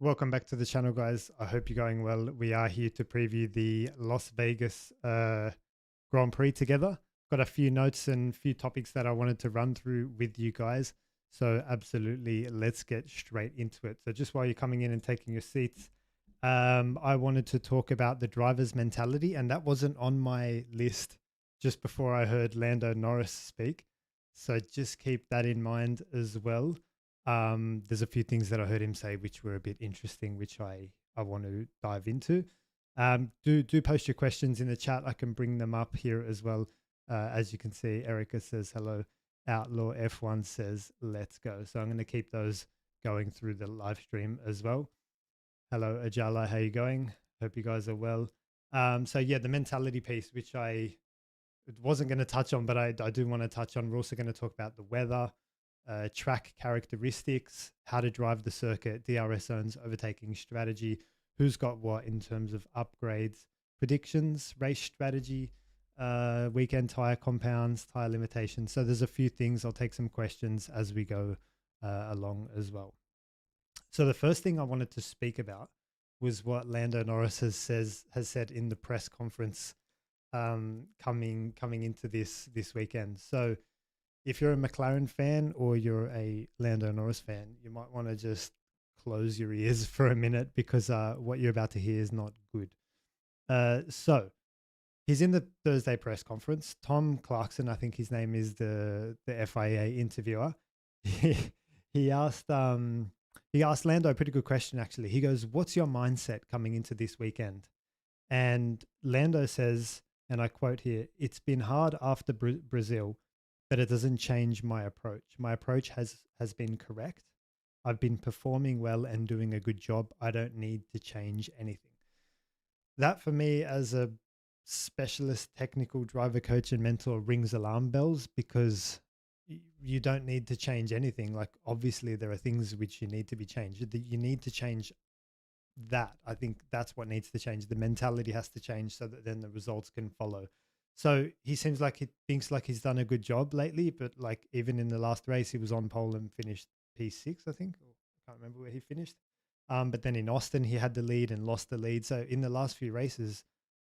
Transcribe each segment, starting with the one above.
Welcome back to the channel, guys. I hope you're going well. We are here to preview the Las Vegas Grand Prix together. Got a few notes and few topics that I wanted to run through with you guys. So absolutely, let's get straight into it. So just while you're coming in and taking your seats, I wanted to talk about the driver's mentality, and that wasn't on my list just before I heard Lando Norris speak. So just keep that in mind as well. There's a few things that I heard him say which were a bit interesting, which I want to dive into. Do post your questions in the chat. I can bring them up here as well. As you can see, Erica says hello. Outlaw F1 says let's go. So I'm going to keep those going through the live stream as well. Hello Ajala, how you going? Hope you guys are well. So yeah, the mentality piece, which I wasn't going to touch on, but I do want to touch on. We're also going to talk about the weather, track characteristics, how to drive the circuit, DRS zones, overtaking strategy, who's got what in terms of upgrades, predictions, race strategy, weekend tire compounds, tire limitations. So there's a few things. I'll take some questions as we go along as well. So the first thing I wanted to speak about was what Lando Norris has said in the press conference coming into this weekend. So if you're a McLaren fan or you're a Lando Norris fan, you might want to just close your ears for a minute because what you're about to hear is not good. So he's in the Thursday press conference. Tom Clarkson, I think his name is the FIA interviewer. He asked Lando a pretty good question, actually. He goes, "What's your mindset coming into this weekend?" And Lando says, and I quote here, "It's been hard after Brazil, but it doesn't change my approach. My approach has been correct. I've been performing well and doing a good job. I don't need to change anything." That for me, as a specialist technical driver coach and mentor, rings alarm bells, because you don't need to change anything. Like, obviously there are things which you need to be changed. You need to change that. I think that's what needs to change. The mentality has to change so that then the results can follow. So he seems like he thinks like he's done a good job lately, but like even in the last race, he was on pole and finished P6, I think. Or I can't remember where he finished. But then in Austin, he had the lead and lost the lead. So in the last few races,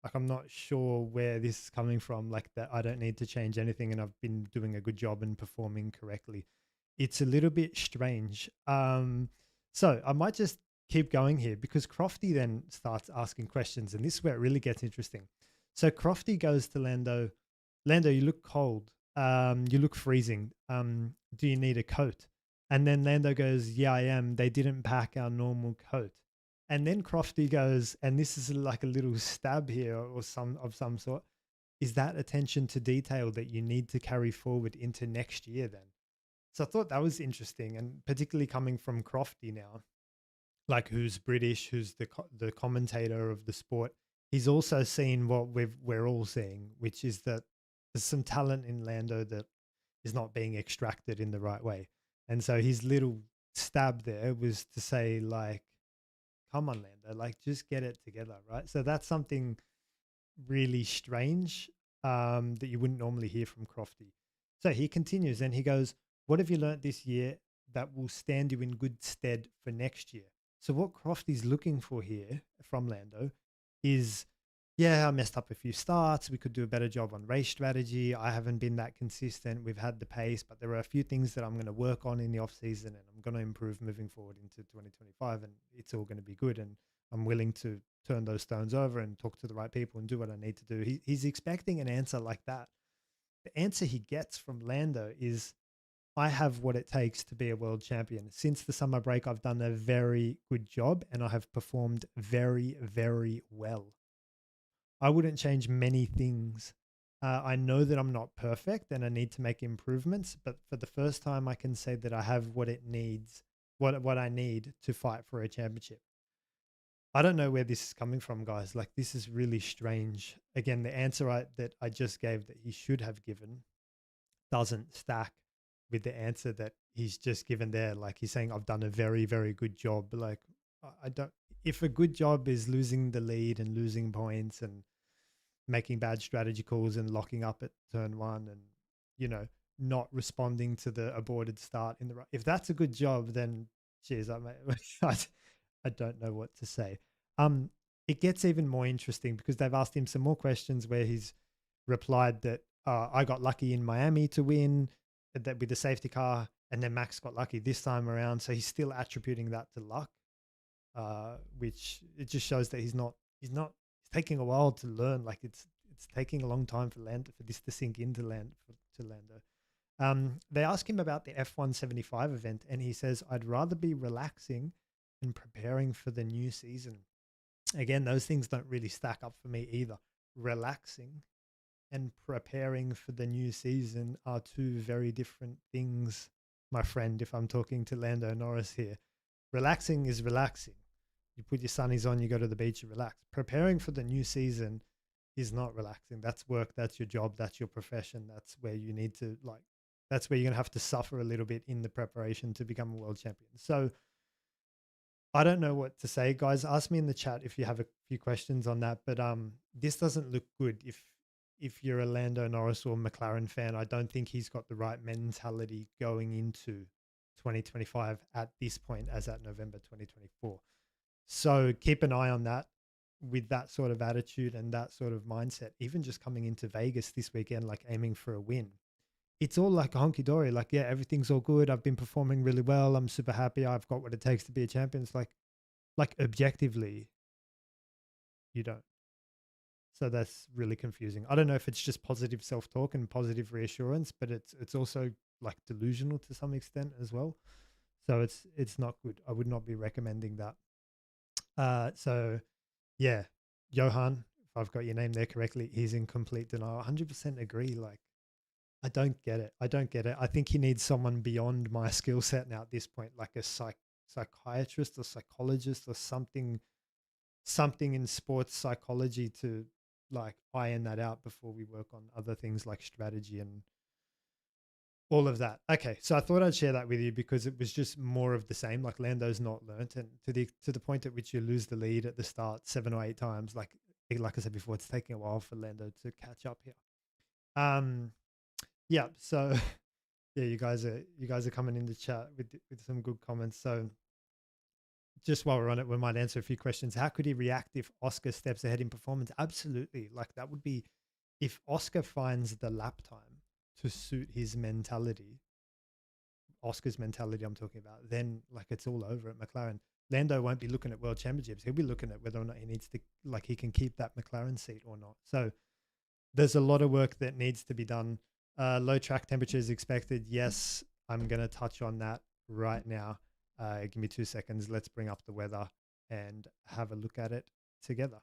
like, I'm not sure where this is coming from. Like, that I don't need to change anything and I've been doing a good job and performing correctly. It's a little bit strange. So I might just keep going here, because Crofty then starts asking questions, and this is where it really gets interesting. So Crofty goes to Lando, "Lando, you look cold. You look freezing. Do you need a coat?" And then Lando goes, "Yeah, I am. They didn't pack our normal coat." And then Crofty goes, and this is like a little stab here or some sort, "Is that attention to detail that you need to carry forward into next year then?" So I thought that was interesting, and particularly coming from Crofty now, like, who's British, who's the commentator of the sport. He's also seen what we're all seeing, which is that there's some talent in Lando that is not being extracted in the right way. And so his little stab there was to say, like, come on, Lando, like, just get it together, right? So that's something really strange that you wouldn't normally hear from Crofty. So he continues and he goes, "What have you learnt this year that will stand you in good stead for next year?" So what Crofty's looking for here from Lando is, "Yeah, I messed up a few starts. We could do a better job on race strategy. I haven't been that consistent. We've had the pace, but there are a few things that I'm going to work on in the off season, and I'm going to improve moving forward into 2025, and it's all going to be good. And I'm willing to turn those stones over and talk to the right people and do what I need to do." He's expecting an answer like that. The answer he gets from Lando is, "I have what it takes to be a world champion. Since the summer break, I've done a very good job and I have performed very, very well. I wouldn't change many things. I know that I'm not perfect and I need to make improvements, but for the first time, I can say that I have what it needs, what I need to fight for a championship." I don't know where this is coming from, guys. Like, this is really strange. Again, the answer that I just gave that he should have given doesn't stack with the answer that he's just given there. Like, he's saying, "I've done a very, very good job." Like, I don't, if a good job is losing the lead and losing points and making bad strategy calls and locking up at turn one and, you know, not responding to the aborted start in the right, if that's a good job, then cheers, I I don't know what to say. It gets even more interesting because they've asked him some more questions where he's replied that I got lucky in Miami to win that with the safety car, and then Max got lucky this time around. So he's still attributing that to luck, which it just shows that he's taking a while to learn. Like it's taking a long time for this to sink into Lando. They ask him about the F1 75 event, and he says, "I'd rather be relaxing and preparing for the new season." Again, those things don't really stack up for me either. Relaxing and preparing for the new season are two very different things, my friend, if I'm talking to Lando Norris here. Relaxing is relaxing. You put your sunnies on, you go to the beach, you relax. Preparing for the new season is not relaxing. That's work, that's your job, that's your profession. That's where you need to that's where you're going to have to suffer a little bit in the preparation to become a world champion. So I don't know what to say, guys. Ask me in the chat if you have a few questions on that. But this doesn't look good if you're a Lando Norris or McLaren fan. I don't think he's got the right mentality going into 2025 at this point as at November 2024. So keep an eye on that with that sort of attitude and that sort of mindset, even just coming into Vegas this weekend, like aiming for a win. It's all like honky dory. Like, yeah, everything's all good. I've been performing really well. I'm super happy. I've got what it takes to be a champion. It's like objectively, you don't. So that's really confusing. I don't know if it's just positive self-talk and positive reassurance, but it's also like delusional to some extent as well. So it's not good. I would not be recommending that. So yeah, Johan, if I've got your name there correctly, he's in complete denial. 100% agree. Like, I don't get it. I don't get it. I think he needs someone beyond my skill set now at this point, like a psychiatrist or psychologist or something in sports psychology to like iron that out before we work on other things like strategy and all of that. Okay, so I thought I'd share that with you because it was just more of the same. Like Lando's not learnt, and to the point at which you lose the lead at the start 7 or 8 times. Like I said before, it's taking a while for Lando to catch up here. Yeah. So yeah, you guys are coming in the chat with some good comments. So just while we're on it, we might answer a few questions. How could he react if Oscar steps ahead in performance? Absolutely. Like that would be if Oscar finds the lap time to suit his mentality, Oscar's mentality I'm talking about, then like it's all over at McLaren. Lando won't be looking at world championships. He'll be looking at whether or not he needs to, like he can keep that McLaren seat or not. So there's a lot of work that needs to be done. Low track temperatures expected. Yes, I'm going to touch on that right now. Give me 2 seconds. Let's bring up the weather and have a look at it together.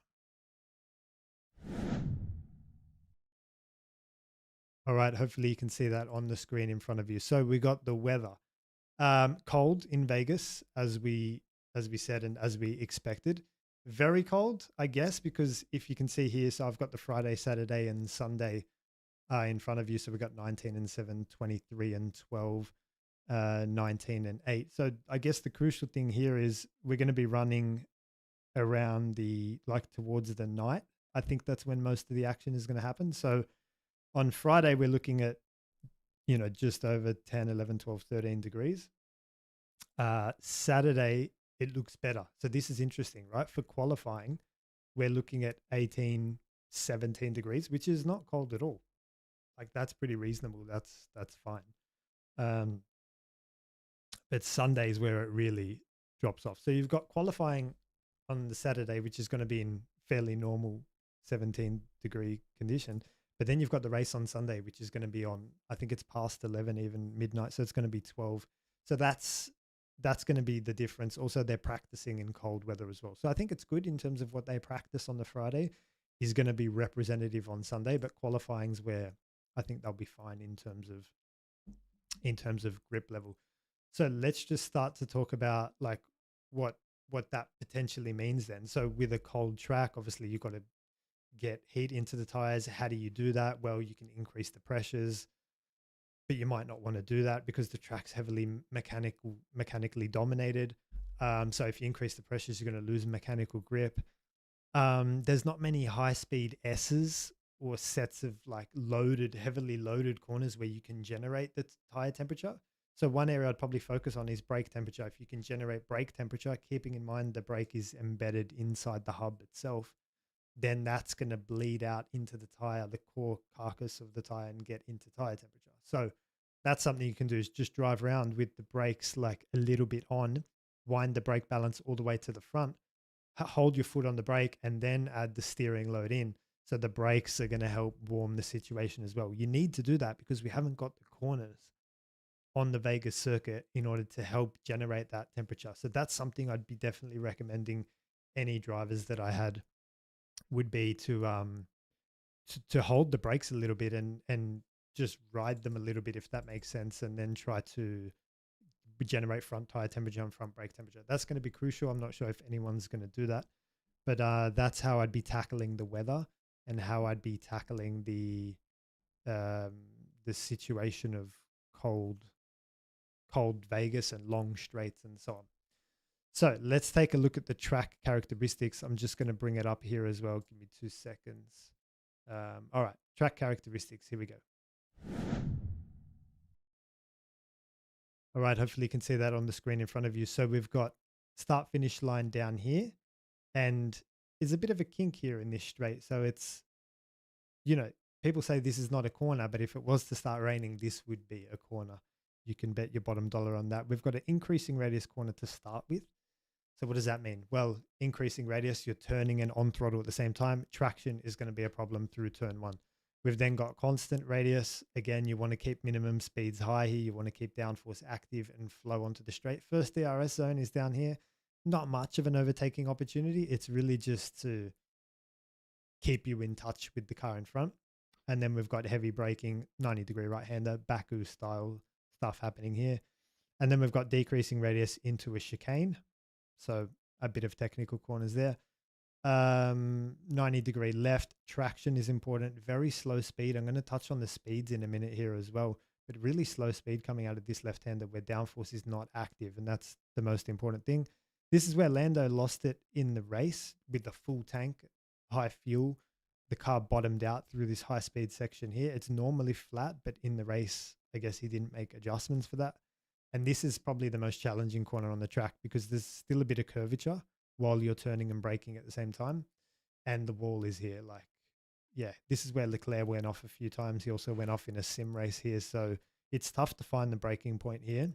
All right. Hopefully you can see that on the screen in front of you. So we got the weather. Cold in Vegas, as we said and as we expected. Very cold, I guess, because if you can see here, so I've got the Friday, Saturday, and Sunday in front of you. So we've got 19 and 7, 23 and 12, 19 and 8. So I guess the crucial thing here is we're going to be running around towards the night. I think that's when most of the action is going to happen. So on Friday, we're looking at, just over 10, 11, 12, 13 degrees. Saturday, it looks better. So this is interesting, right? For qualifying, we're looking at 18, 17 degrees, which is not cold at all. Like that's pretty reasonable. That's fine. But Sunday is where it really drops off. So you've got qualifying on the Saturday, which is going to be in fairly normal 17-degree condition. But then you've got the race on Sunday, which is going to be on, I think it's past 11, even midnight. So it's going to be 12. So that's going to be the difference. Also, they're practicing in cold weather as well. So I think it's good in terms of what they practice on the Friday is going to be representative on Sunday, but qualifying's where I think they'll be fine in terms of grip level. So let's just start to talk about like what that potentially means then. So with a cold track, obviously you've got to get heat into the tires. How do you do that? Well, you can increase the pressures, but you might not want to do that because the track's heavily mechanically dominated. So if you increase the pressures, you're going to lose mechanical grip. There's not many high-speed S's or sets of like heavily loaded corners where you can generate the tire temperature. So one area I'd probably focus on is brake temperature. If you can generate brake temperature, keeping in mind the brake is embedded inside the hub itself, then that's going to bleed out into the tire, the core carcass of the tire, and get into tire temperature. So that's something you can do, is just drive around with the brakes like a little bit on, wind the brake balance all the way to the front, hold your foot on the brake, and then add the steering load in. So the brakes are going to help warm the situation as well. You need to do that because we haven't got the corners on the Vegas circuit in order to help generate that temperature. So that's something I'd be definitely recommending any drivers that I had, would be to hold the brakes a little bit and just ride them a little bit, if that makes sense, and then try to generate front tire temperature and front brake temperature. That's going to be crucial. I'm not sure if anyone's going to do that, but that's how I'd be tackling the weather and how I'd be tackling the situation of cold Vegas and long straights and so on. So let's take a look at the track characteristics. I'm just going to bring it up here as well. Give me 2 seconds. All right, track characteristics. Here we go. All right, hopefully you can see that on the screen in front of you. So we've got start finish line down here, and there's a bit of a kink here in this straight. So it's, people say this is not a corner, but if it was to start raining, this would be a corner. You can bet your bottom dollar on that. We've got an increasing radius corner to start with. So what does that mean? Well, increasing radius, you're turning and on throttle at the same time. Traction is going to be a problem through turn one. We've then got constant radius. Again, you want to keep minimum speeds high here. You want to keep downforce active and flow onto the straight. First DRS zone is down here. Not much of an overtaking opportunity. It's really just to keep you in touch with the car in front. And then we've got heavy braking, 90-degree right-hander, Baku style stuff happening here. And then we've got decreasing radius into a chicane. So a bit of technical corners there. 90-degree left, traction is important. Very slow speed. I'm going to touch on the speeds in a minute here as well, but really slow speed coming out of this left-hander where downforce is not active, and that's the most important thing. This is where Lando lost it in the race with the full tank, high fuel. The car bottomed out through this high-speed section here. It's normally flat, but in the race, I guess he didn't make adjustments for that. And this is probably the most challenging corner on the track because there's still a bit of curvature while you're turning and braking at the same time. And the wall is here. Like, yeah, this is where Leclerc went off a few times. He also went off in a sim race here. So it's tough to find the braking point here.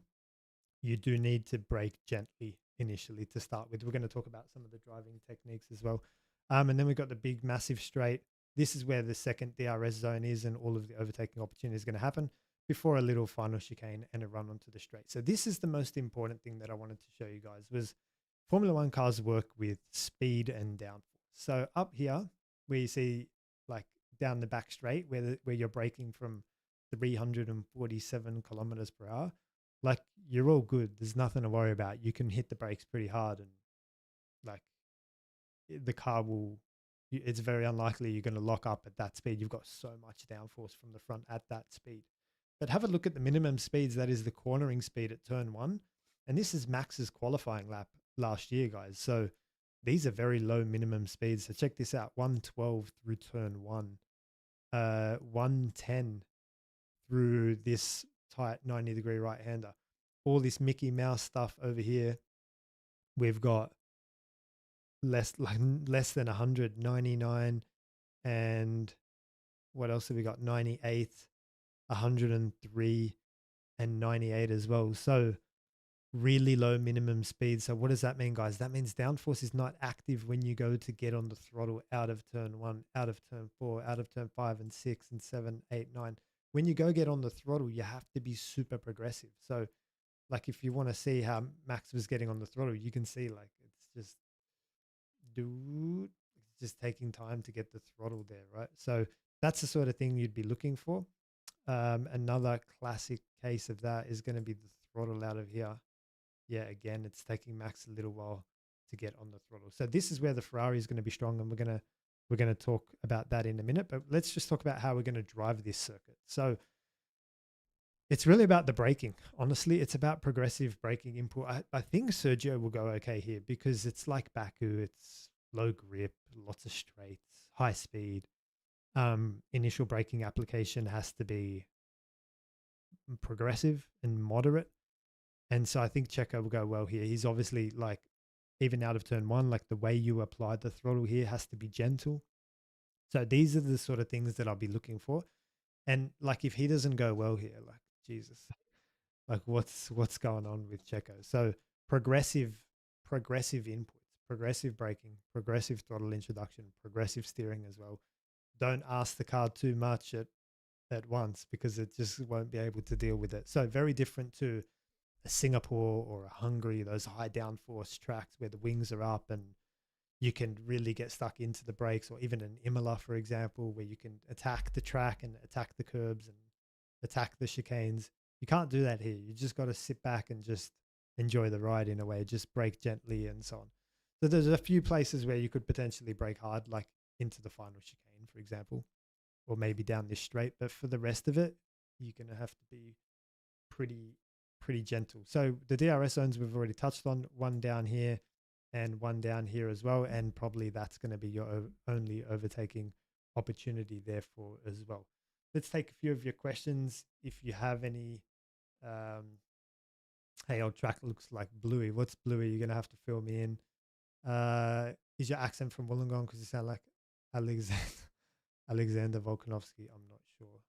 You do need to brake gently initially to start with. We're going to talk about some of the driving techniques as well. And then we've got the big, massive straight. This is where the second DRS zone is and all of the overtaking opportunity is going to happen before a little final chicane and a run onto the straight. So this is the most important thing that I wanted to show you guys, was Formula One cars work with speed and downforce. So up here, where you see like down the back straight, where you're braking from 347 kilometers per hour, like you're all good. There's nothing to worry about. You can hit the brakes pretty hard and like the car will, it's very unlikely you're going to lock up at that speed. You've got so much downforce from the front at that speed. But have a look at the minimum speeds. That is the cornering speed at turn one. And this is Max's qualifying lap last year, guys. So these are very low minimum speeds. So check this out. 112 through turn one. 110 through this tight 90-degree right-hander. All this Mickey Mouse stuff over here. We've got less than 100, 99. And what else have we got? 98. 103 and 98 as well. So really low minimum speed. So what does that mean, guys? That means downforce is not active when you go to get on the throttle out of turn one, out of turn four, out of turn 5 and 6 and 7, 8, 9. When you go get on the throttle, you have to be super progressive. So like if you want to see how Max was getting on the throttle, you can see like it's just taking time to get the throttle there, right? So that's the sort of thing you'd be looking for. Another classic case of that is going to be the throttle out of here. Yeah, again, it's taking Max a little while to get on the throttle. So this is where the Ferrari is going to be strong, and we're going to talk about that in a minute. But let's just talk about how we're going to drive this circuit. So it's really about the braking. Honestly, it's about progressive braking input. I think Sergio will go okay here because it's like Baku. It's low grip, lots of straights, high speed. Initial braking application has to be progressive and moderate. And so I think Checo will go well here. He's obviously like, even out of turn one, like the way you apply the throttle here has to be gentle. So these are the sort of things that I'll be looking for. And like if he doesn't go well here, like Jesus, like what's going on with Checo? So progressive inputs, progressive braking, progressive throttle introduction, progressive steering as well. Don't ask the car too much at once because it just won't be able to deal with it. So very different to a Singapore or a Hungary, those high downforce tracks where the wings are up and you can really get stuck into the brakes, or even an Imola, for example, where you can attack the track and attack the curbs and attack the chicanes. You can't do that here. You just got to sit back and just enjoy the ride in a way, just brake gently and so on. So there's a few places where you could potentially brake hard, like into the final chicane, for example, or maybe down this straight. But for the rest of it, you're going to have to be pretty gentle. So the DRS zones we've already touched on, one down here and one down here as well. And probably that's going to be your only overtaking opportunity therefore as well. Let's take a few of your questions. If you have any, hey, old track looks like Bluey. What's Bluey? You're going to have to fill me in. Is your accent from Wollongong? Because you sound like Alexander, Alexander Volkanovsky. I'm not sure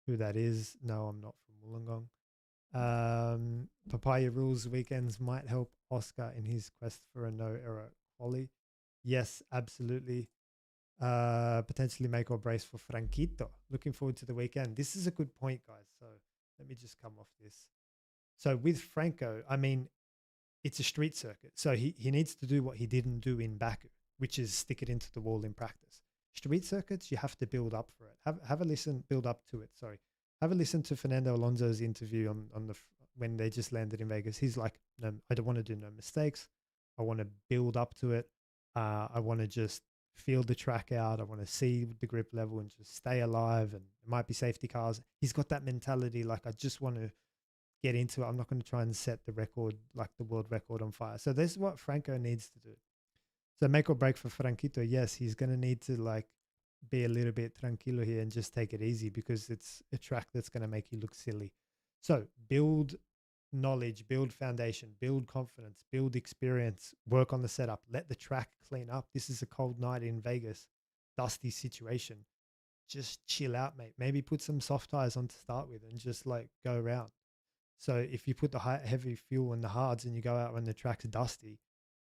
who that is. No, I'm not from Wollongong. Papaya rules weekends might help Oscar in his quest for a no error quali. Yes, absolutely. Potentially make or brace for Franquito. Looking forward to the weekend. This is a good point, guys. So let me just come off this. So with Franco, I mean, it's a street circuit. So he needs to do what he didn't do in Baku, which is stick it into the wall in practice. Street circuits, you have to build up for it. Have a listen, build up to it. Sorry. Have a listen to Fernando Alonso's interview on the when they just landed in Vegas. He's like, no, I don't want to do no mistakes. I want to build up to it. I want to just feel the track out. I want to see the grip level and just stay alive. And it might be safety cars. He's got that mentality. Like, I just want to get into it. I'm not going to try and set the record, like the world record, on fire. So this is what Franco needs to do. So make or break for Franquito. Yes, he's going to need to like be a little bit tranquilo here and just take it easy because it's a track that's going to make you look silly. So build knowledge, build foundation, build confidence, build experience, work on the setup, let the track clean up. This is a cold night in Vegas, dusty situation. Just chill out, mate. Maybe put some soft tires on to start with and just like go around. So if you put the heavy fuel in the hards and you go out when the track's dusty,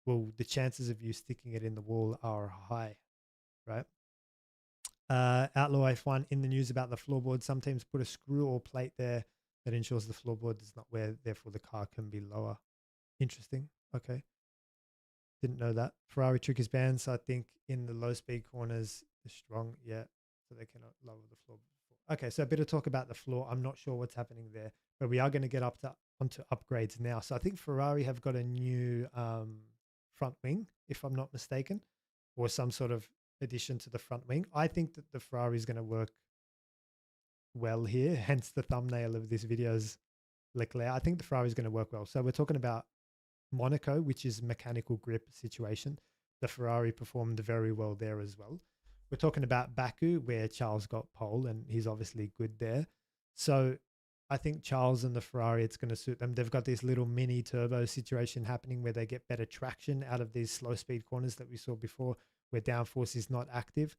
well, the chances of you sticking it in the wall are high, right? Outlaw F1 in the news about the floorboard. Some teams put a screw or plate there that ensures the floorboard does not wear, therefore the car can be lower. Interesting. Okay. Didn't know that. Ferrari trick is banned, so I think in the low speed corners, the strong, yeah, so they cannot lower the floor. Okay, so a bit of talk about the floor. I'm not sure what's happening there, but we are going to get onto upgrades now. So I think Ferrari have got a new front wing, if I'm not mistaken, or some sort of addition to the front wing. I think that the Ferrari is going to work well here, hence the thumbnail of this video's Leclerc. I think the Ferrari is going to work well. So we're talking about Monaco, which is mechanical grip situation. The Ferrari performed very well there as well. We're talking about Baku, where Charles got pole, and he's obviously good there. So I think Charles and the Ferrari, it's going to suit them. They've got this little mini turbo situation happening where they get better traction out of these slow speed corners that we saw before, where downforce is not active.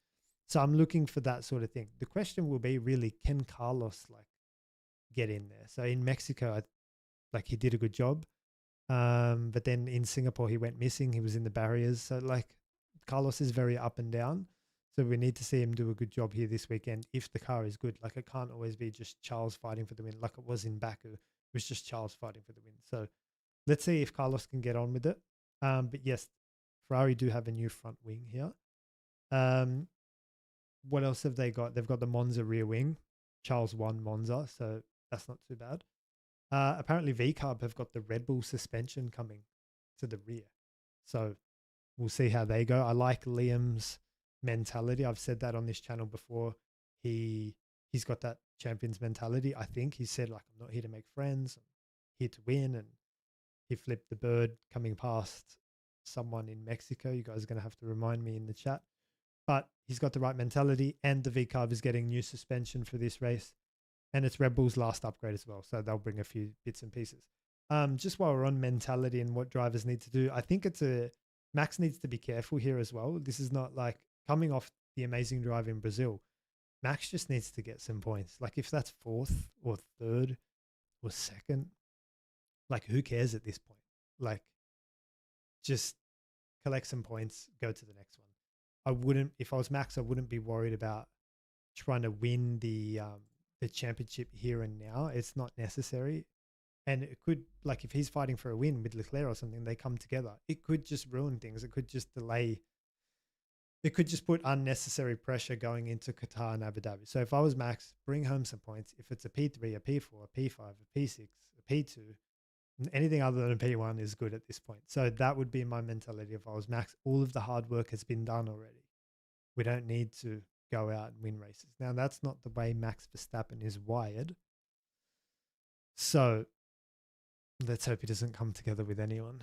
So I'm looking for that sort of thing. The question will be really, can Carlos like get in there? So in Mexico, like he did a good job. But then in Singapore, he went missing. He was in the barriers. So like Carlos is very up and down. So we need to see him do a good job here this weekend if the car is good. Like it can't always be just Charles fighting for the win like it was in Baku. It was just Charles fighting for the win. So let's see if Carlos can get on with it. But yes, Ferrari do have a new front wing here. What else have they got? They've got the Monza rear wing. Charles won Monza, so that's not too bad. Apparently VCARB have got the Red Bull suspension coming to the rear. So we'll see how they go. I like Liam's mentality. I've said that on this channel before. He's got that champion's mentality. I think he said like, I'm not here to make friends. I'm here to win. And he flipped the bird coming past someone in Mexico. You guys are going to have to remind me in the chat. But he's got the right mentality, and the VCARB is getting new suspension for this race. and it's Red Bull's last upgrade as well. So they'll bring a few bits and pieces. Just while we're on mentality and what drivers need to do, I think Max needs to be careful here as well. This is not like coming off the amazing drive in Brazil. Max just needs to get some points. Like if that's fourth or third or second, like who cares at this point? Like just collect some points, go to the next one. If I was Max, I wouldn't be worried about trying to win the championship here and now. It's not necessary. And it could, like if he's fighting for a win with Leclerc or something, they come together. It could just ruin things. It could just delay. It could just put unnecessary pressure going into Qatar and Abu Dhabi. So if I was Max, bring home some points. If it's a P3, a P4, a P5, a P6, a P2, anything other than a P1 is good at this point. So that would be my mentality if I was Max. All of the hard work has been done already. We don't need to go out and win races. Now, that's not the way Max Verstappen is wired. So let's hope he doesn't come together with anyone.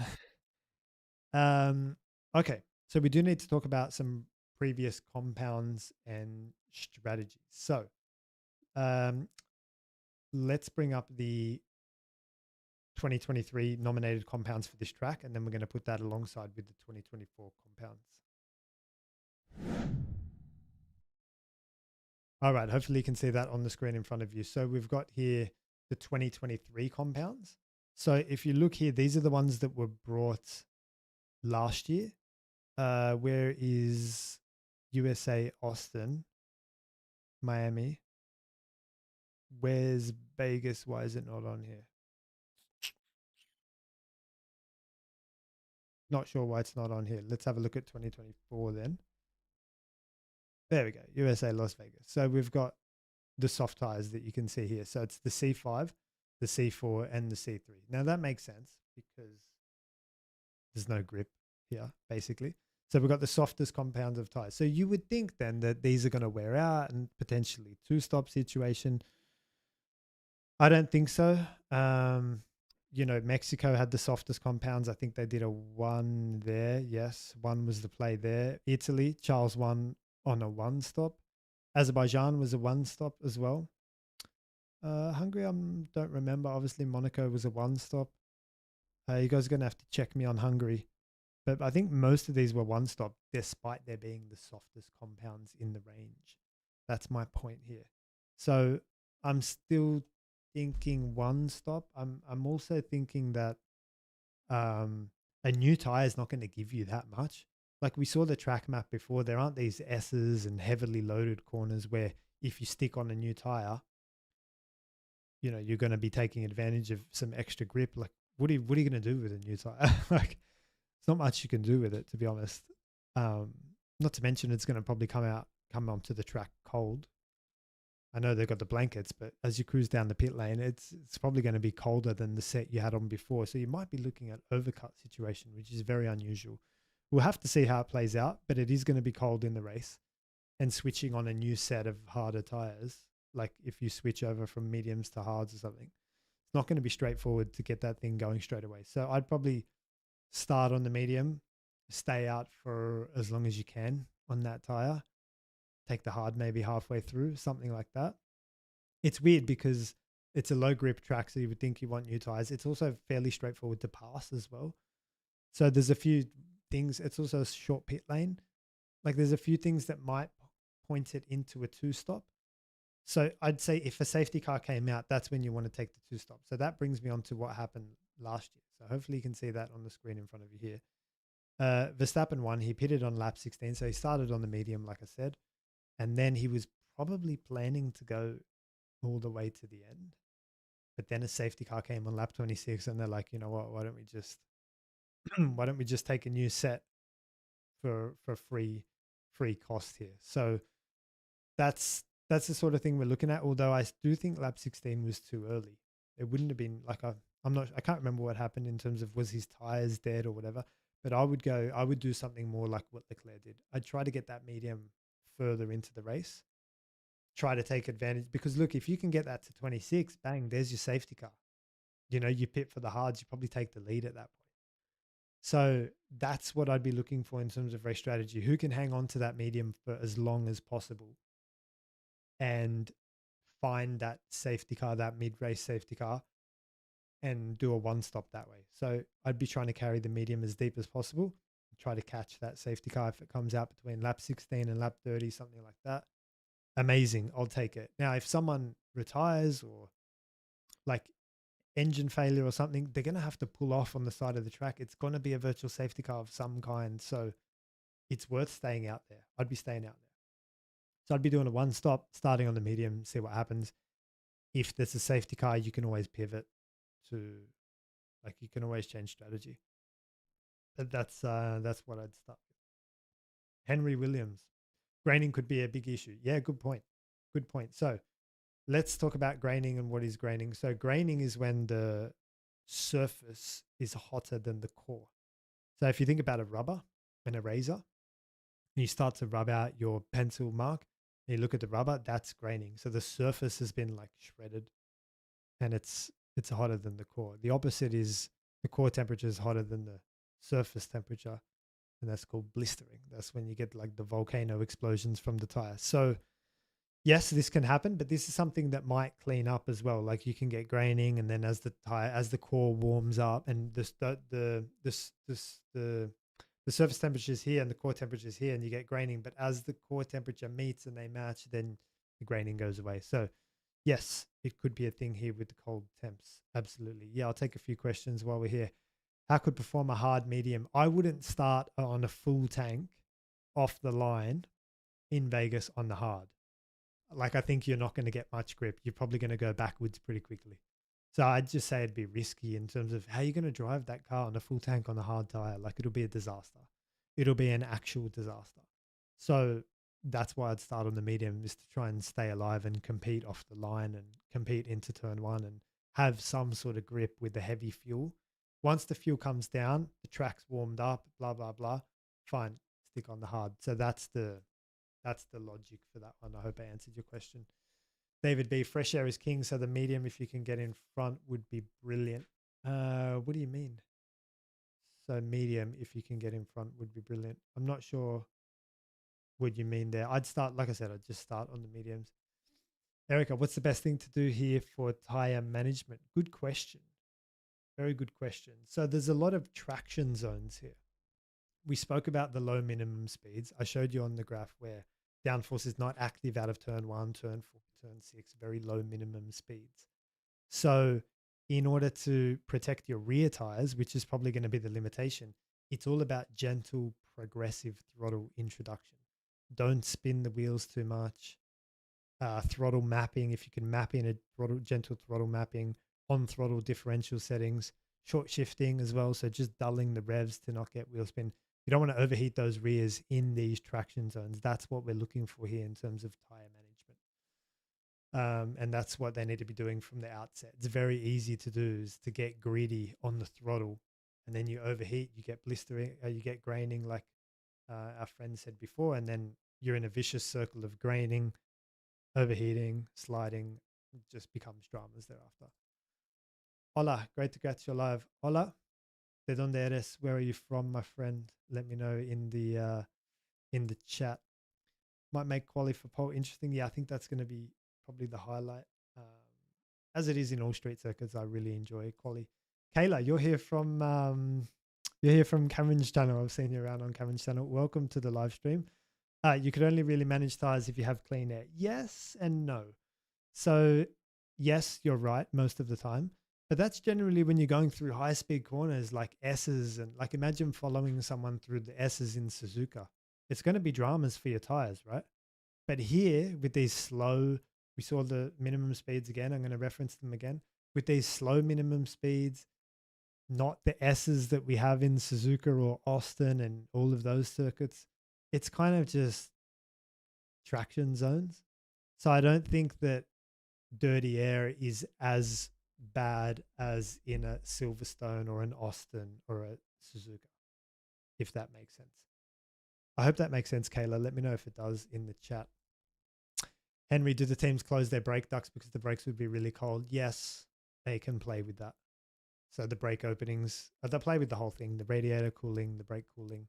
Okay, so we do need to talk about some previous compounds and strategies. So let's bring up the 2023 nominated compounds for this track, and then we're going to put that alongside with the 2024 compounds. All right, hopefully you can see that on the screen in front of you. So we've got here the 2023 compounds. So if you look here, these are the ones that were brought last year. Where is USA, Austin, Miami? Where's Vegas? Why is it not on here? Not sure why it's not on here. Let's have a look at 2024 then. There we go, USA, Las Vegas. So we've got the soft tires that you can see here. So it's the C5, the C4, and the C3. Now that makes sense because there's no grip here, basically. So we've got the softest compounds of tires. So you would think then that these are going to wear out and potentially two-stop situation. I don't think so. You know, Mexico had the softest compounds. I think they did a 1 there. Yes, 1 was the play there. Italy, Charles won on a 1-stop. Azerbaijan was a 1-stop as well. Hungary, I don't remember. Obviously, Monaco was a 1-stop. You guys are going to have to check me on Hungary. But I think most of these were 1-stop, despite there being the softest compounds in the range. That's my point here. So I'm still thinking 1-stop. I'm also thinking that a new tire is not going to give you that much. Like we saw the track map before, there aren't these S's and heavily loaded corners where if you stick on a new tire, you know, you're going to be taking advantage of some extra grip. Like what are you going to do with a new tire? Like it's not much you can do with it, to be honest. Not to mention it's going to probably come onto the track cold. I know they've got the blankets, but as you cruise down the pit lane, it's probably going to be colder than the set you had on before. So you might be looking at overcut situation, which is very unusual. We'll have to see how it plays out, but it is going to be cold in the race. And switching on a new set of harder tires, like if you switch over from mediums to hards or something, it's not going to be straightforward to get that thing going straight away. So I'd probably start on the medium, stay out for as long as you can on that tire, take the hard maybe halfway through, something like that. It's weird because it's a low grip track, so you would think you want new tires. It's also fairly straightforward to pass as well. So there's a few things. It's also a short pit lane. Like there's a few things that might point it into a 2-stop. So I'd say if a safety car came out, that's when you want to take the 2-stop. So that brings me on to what happened last year. So hopefully you can see that on the screen in front of you here. Verstappen won. He pitted on lap 16. So he started on the medium, like I said. And then he was probably planning to go all the way to the end. But then a safety car came on lap 26 and they're like, you know what, why don't we just take a new set for free cost here. So that's the sort of thing we're looking at. Although I do think lap 16 was too early. It wouldn't have been like I can't remember what happened in terms of was his tires dead or whatever. But I would do something more like what Leclerc did. I'd try to get that medium further into the race, try to take advantage, because look, if you can get that to 26, bang, there's your safety car. You know, you pit for the hards, you probably take the lead at that point. So that's what I'd be looking for in terms of race strategy. Who can hang on to that medium for as long as possible and find that safety car, that mid-race safety car, and do a one-stop that way. So I'd be trying to carry the medium as deep as possible, try to catch that safety car if it comes out between lap 16 and lap 30, something like that. Amazing, I'll take it. Now, if someone retires or like engine failure or something, they're going to have to pull off on the side of the track. It's going to be a virtual safety car of some kind. So it's worth staying out there. I'd be staying out there. So I'd be doing a one stop, starting on the medium, see what happens. If there's a safety car, you can always pivot to, like, you can always change strategy. But that's what I'd start with. Henry Williams, graining could be a big issue. Yeah, good point. Good point. So let's talk about graining and what is graining. So graining is when the surface is hotter than the core. So if you think about a rubber and a razor, and you start to rub out your pencil mark, and you look at the rubber, that's graining. So the surface has been like shredded and it's hotter than the core. The opposite is the core temperature is hotter than the surface temperature, and that's called blistering. That's when you get like the volcano explosions from the tire. So yes, this can happen, but this is something that might clean up as well. Like you can get graining, and then as the core warms up, and the surface temperature is here and the core temperature is here, and you get graining. But as the core temperature meets and they match, then the graining goes away. So yes, it could be a thing here with the cold temps. Absolutely. Yeah, I'll take a few questions while we're here. How could perform a hard medium? I wouldn't start on a full tank off the line in Vegas on the hard. Like, I think you're not going to get much grip. You're probably going to go backwards pretty quickly. So I'd just say it'd be risky in terms of how you're going to drive that car on a full tank on a hard tire. Like, it'll be a disaster. It'll be an actual disaster. So that's why I'd start on the medium, is to try and stay alive and compete off the line and compete into turn one and have some sort of grip with the heavy fuel. Once the fuel comes down, the track's warmed up, blah, blah, blah. Fine, stick on the hard. So that's the logic for that one. I hope I answered your question. David B, fresh air is king, so the medium, if you can get in front, would be brilliant. What do you mean? So medium, if you can get in front, would be brilliant. I'm not sure what you mean there. I'd start, like I said, I'd just start on the mediums. Erica, what's the best thing to do here for tire management? Good question. Very good question. So there's a lot of traction zones here. We spoke about the low minimum speeds. I showed you on the graph where downforce is not active out of turn 1, turn 4, turn 6, very low minimum speeds. So in order to protect your rear tires, which is probably going to be the limitation, it's all about gentle progressive throttle introduction. Don't spin the wheels too much. Throttle mapping, if you can map in a gentle throttle mapping, on throttle differential settings, short shifting as well. So just dulling the revs to not get wheel spin. You don't want to overheat those rears in these traction zones. That's what we're looking for here in terms of tire management. And that's what they need to be doing from the outset. It's very easy to do, is to get greedy on the throttle, and then you overheat, you get blistering, you get graining, like our friend said before, and then you're in a vicious circle of graining, overheating, sliding. It just becomes dramas thereafter. Hola, great to catch you live. Hola, ¿de dónde eres? Where are you from, my friend? Let me know in the chat. Might make quali for pole interesting. Yeah, I think that's going to be probably the highlight. As it is in all street circuits, I really enjoy quali. Kayla, you're here from Cameron's channel. I've seen you around on Cameron's channel. Welcome to the live stream. You could only really manage tires if you have clean air. Yes and no. So yes, you're right most of the time. But that's generally when you're going through high speed corners like S's, and like imagine following someone through the S's in Suzuka. It's going to be dramas for your tires, right? But here with these slow, we saw the minimum speeds again. I'm going to reference them again. With these slow minimum speeds, not the S's that we have in Suzuka or Austin and all of those circuits. It's kind of just traction zones. So I don't think that dirty air is as bad as in a Silverstone or an Austin or a Suzuka, if that makes sense. I hope that makes sense, Kayla. Let me know if it does in the chat. Henry, do the teams close their brake ducts because the brakes would be really cold? Yes, they can play with that. So the brake openings, they play with the whole thing, the radiator cooling, the brake cooling.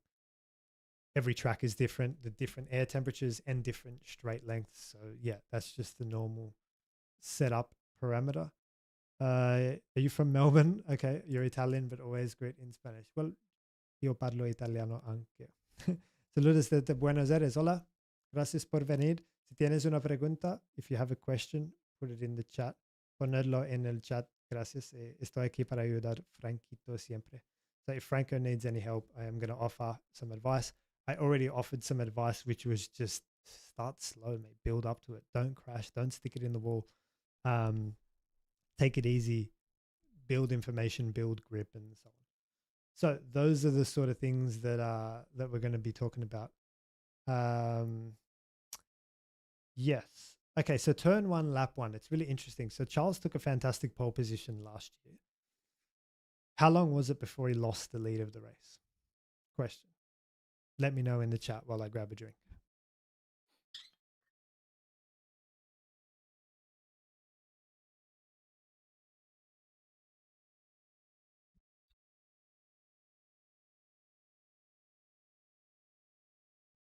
Every track is different, the different air temperatures and different straight lengths. So yeah, that's just the normal setup parameter. Are you from Melbourne? Okay, you're Italian, but always great in Spanish. Well, io parlo italiano anche. Saludos desde Buenos Aires. Hola, gracias por venir. Si tienes una pregunta, if you have a question, put it in the chat. Ponerlo en el chat. Gracias. Estoy aquí para ayudar Franquito siempre. So if Franco needs any help, I am going to offer some advice. I already offered some advice, which was just start slow, mate. Build up to it. Don't crash. Don't stick it in the wall. Take it easy. Build information, build grip, and so on. So those are the sort of things that we're going to be talking about. Yes. Okay, so turn one, lap one. It's really interesting. So Charles took a fantastic pole position last year. How long was it before he lost the lead of the race? Question. Let me know in the chat while I grab a drink.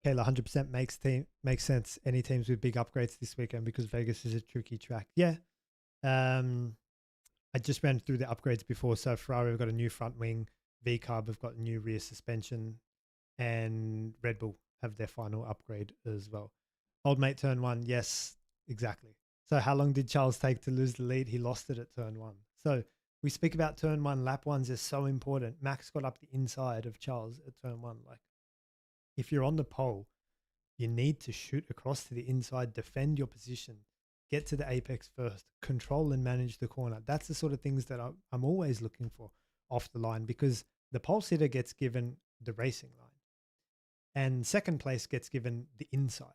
Kayla, 100% makes sense. Any teams with big upgrades this weekend because Vegas is a tricky track. Yeah. I just ran through the upgrades before. So Ferrari have got a new front wing, V-Carb have got a new rear suspension, and Red Bull have their final upgrade as well. Old mate turn one, yes, exactly. So how long did Charles take to lose the lead? He lost it at turn one. So we speak about turn one, lap ones is so important. Max got up the inside of Charles at turn one. Like if you're on the pole, you need to shoot across to the inside, defend your position, get to the apex first, control and manage the corner. That's the sort of things that I'm always looking for off the line because the pole sitter gets given the racing line and second place gets given the inside.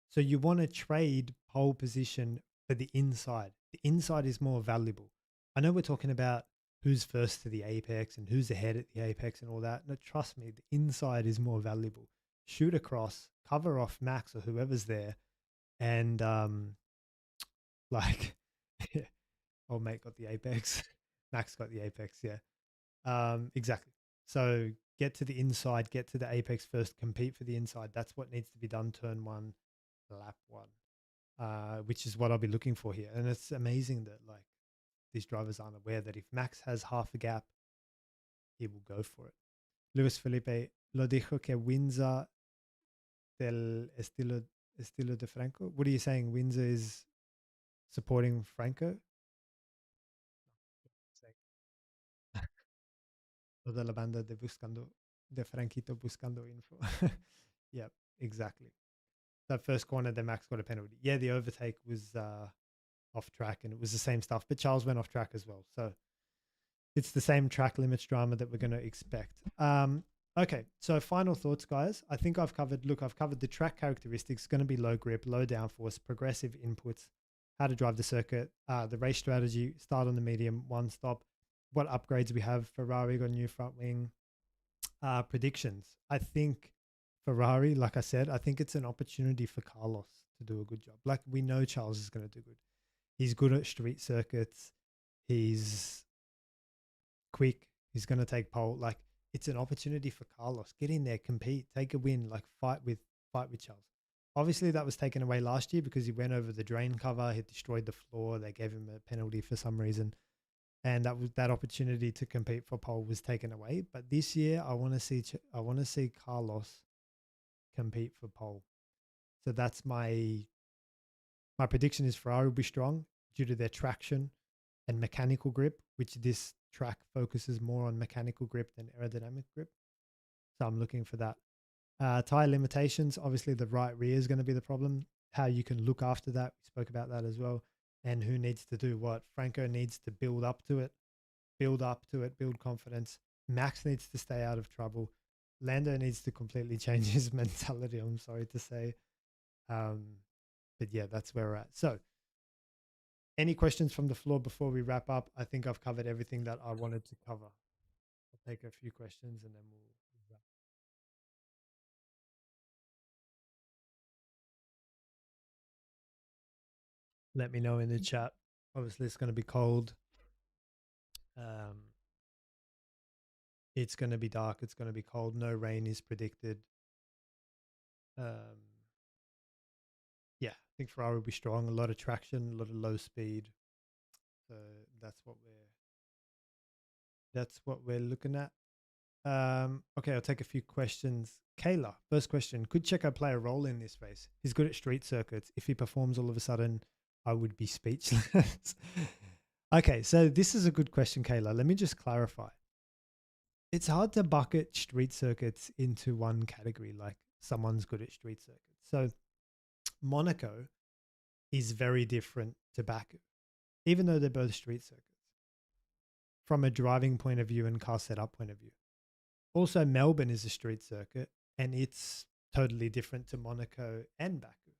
So you want to trade pole position for the inside. The inside is more valuable. I know we're talking about who's first to the apex and who's ahead at the apex and all that. No, trust me, the inside is more valuable. Shoot across, cover off Max or whoever's there, and like, old mate got the apex, Max got the apex, yeah, exactly. So get to the inside, get to the apex first, compete for the inside. That's what needs to be done. Turn one, lap one, which is what I'll be looking for here. And it's amazing that like these drivers aren't aware that if Max has half a gap, he will go for it. Luis Felipe lo dijo que Windsor del estilo de Franco. What are you saying? Windsor is supporting Franco? Lo de la banda de buscando de Franquito buscando info. Yep, exactly. That first corner, the Max got a penalty. Yeah, the overtake was off track and it was the same stuff, but Charles went off track as well. So it's the same track limits drama that we're going to expect. Okay, so final thoughts, guys. I think I've covered the track characteristics, going to be low grip, low downforce, progressive inputs, how to drive the circuit, the race strategy, start on the medium, one stop, what upgrades we have. Ferrari got a new front wing, predictions. I think Ferrari, like I said, I think it's an opportunity for Carlos to do a good job. Like we know Charles is going to do good. He's good at street circuits. He's quick. He's going to take pole. Like it's an opportunity for Carlos. Get in there, compete, take a win, like fight with Charles. Obviously, that was taken away last year because he went over the drain cover. He destroyed the floor. They gave him a penalty for some reason, and that opportunity to compete for pole was taken away. But this year, I want to see Carlos compete for pole. So that's my prediction is Ferrari will be strong due to their traction and mechanical grip, which this track focuses more on mechanical grip than aerodynamic grip. So I'm looking for that. Tyre limitations, obviously the right rear is going to be the problem. How you can look after that, we spoke about that as well. And who needs to do what? Franco needs to build confidence. Max needs to stay out of trouble. Lando needs to completely change his mentality, I'm sorry to say. But yeah, that's where we're at. So any questions from the floor before we wrap up? I think I've covered everything that I wanted to cover. I'll take a few questions and then we'll wrap. Let me know in the chat. Obviously, it's going to be cold. It's going to be dark. It's going to be cold. No rain is predicted. Yeah, think Ferrari will be strong. A lot of traction, a lot of low speed. So that's what we're looking at. Okay, I'll take a few questions. Kayla, first question: could Checo play a role in this race? He's good at street circuits. If he performs all of a sudden, I would be speechless. Okay, so this is a good question, Kayla. Let me just clarify. It's hard to bucket street circuits into one category, like someone's good at street circuits. So Monaco is very different to Baku, even though they're both street circuits, from a driving point of view and car setup point of view. Also, Melbourne is a street circuit, and it's totally different to Monaco and Baku.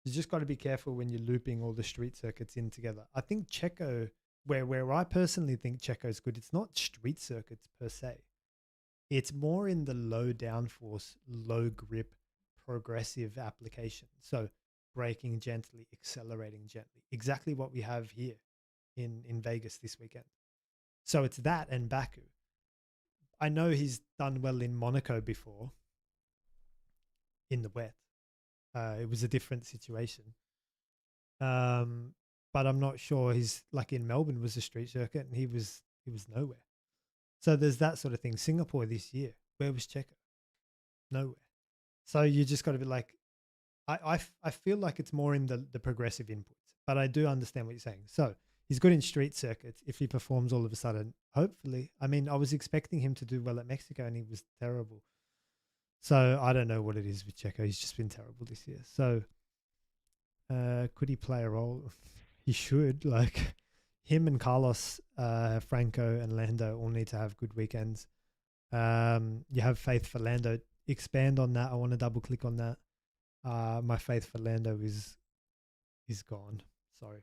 You just got to be careful when you're looping all the street circuits in together. I think Checo, where I personally think Checo's good, it's not street circuits per se. It's more in the low downforce, low grip, progressive application. So braking gently, accelerating gently. Exactly what we have here in Vegas this weekend. So it's that and Baku. I know he's done well in Monaco before in the wet. It was a different situation. But I'm not sure he's like in Melbourne was a street circuit and he was nowhere. So there's that sort of thing. Singapore this year, where was Checo? Nowhere. So you just got to be like, I feel like it's more in the progressive inputs, but I do understand what you're saying. So he's good in street circuits. If he performs all of a sudden, hopefully, I mean, I was expecting him to do well at Mexico and he was terrible. So I don't know what it is with Checo. He's just been terrible this year. So could he play a role? He should. Like him and Carlos, Franco and Lando all need to have good weekends. You have faith for Lando. Expand on that. I want to double click on that. My faith for Lando is gone. Sorry.